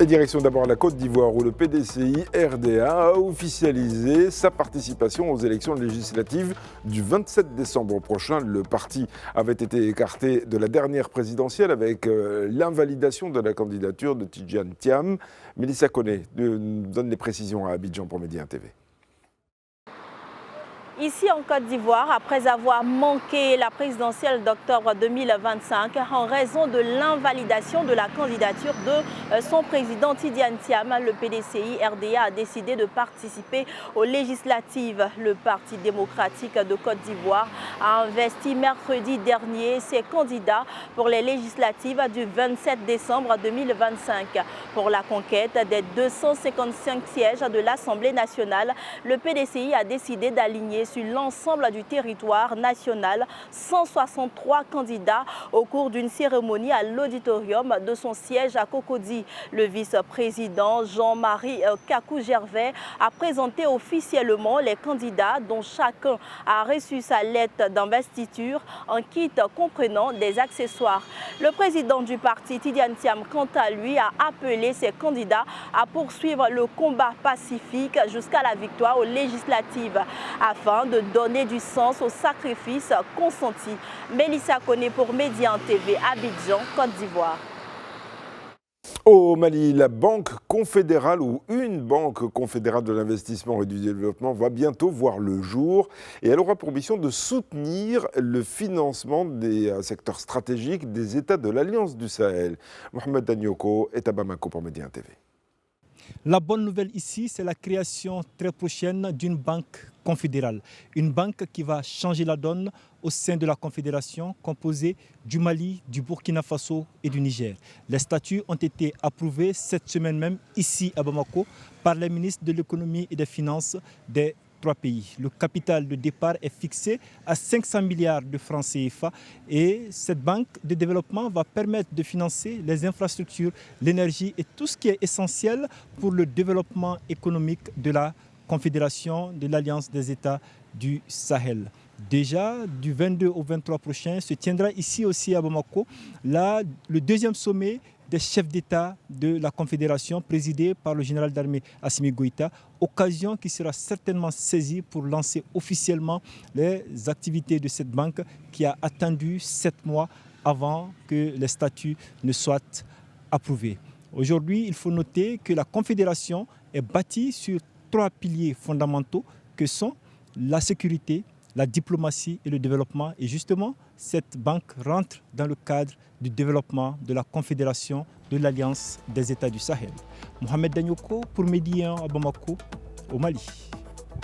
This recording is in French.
Et direction d'abord la Côte d'Ivoire où le PDCI RDA a officialisé sa participation aux élections législatives du 27 décembre prochain. Le parti avait été écarté de la dernière présidentielle avec l'invalidation de la candidature de Tidjane Thiam. Mélissa Koné donne les précisions à Abidjan pour Média TV. Ici en Côte d'Ivoire, après avoir manqué la présidentielle d'octobre 2025 en raison de l'invalidation de la candidature de son président Tidjane Thiam, le PDCI RDA a décidé de participer aux législatives. Le Parti démocratique de Côte d'Ivoire a investi mercredi dernier ses candidats pour les législatives du 27 décembre 2025. Pour la conquête des 255 sièges de l'Assemblée nationale, le PDCI a décidé d'aligner sur l'ensemble du territoire national 163 candidats au cours d'une cérémonie à l'auditorium de son siège à Cocody. Le vice-président Jean-Marie Kakou-Gervais a présenté officiellement les candidats dont chacun a reçu sa lettre d'investiture en kit comprenant des accessoires. Le président du parti Tidjane Thiam, quant à lui, a appelé ses candidats à poursuivre le combat pacifique jusqu'à la victoire aux législatives afin de donner du sens au sacrifice consenti. Mélissa Koné pour Média TV, Abidjan, Côte d'Ivoire. Au Mali, la Banque confédérale ou une banque confédérale de l'investissement et du développement va bientôt voir le jour et elle aura pour mission de soutenir le financement des secteurs stratégiques des États de l'Alliance du Sahel. Mohamed Danyoko est à Bamako pour Média TV. La bonne nouvelle ici, c'est la création très prochaine d'une banque confédérale. Une banque qui va changer la donne au sein de la confédération composée du Mali, du Burkina Faso et du Niger. Les statuts ont été approuvés cette semaine même ici à Bamako par les ministres de l'économie et des finances des trois pays. Le capital de départ est fixé à 500 milliards de francs CFA et cette banque de développement va permettre de financer les infrastructures, l'énergie et tout ce qui est essentiel pour le développement économique de la Confédération de l'Alliance des États du Sahel. Déjà, du 22 au 23 prochain, se tiendra ici aussi à Bamako le deuxième sommet des chefs d'État de la Confédération présidé par le général d'armée Assimi Goïta, occasion qui sera certainement saisie pour lancer officiellement les activités de cette banque qui a attendu 7 mois avant que les statuts ne soient approuvés. Aujourd'hui, il faut noter que la Confédération est bâtie sur 3 piliers fondamentaux que sont la sécurité, la diplomatie et le développement. Et justement, cette banque rentre dans le cadre du développement de la Confédération de l'Alliance des États du Sahel. Mohamed Danyoko pour Média à Bamako, au Mali.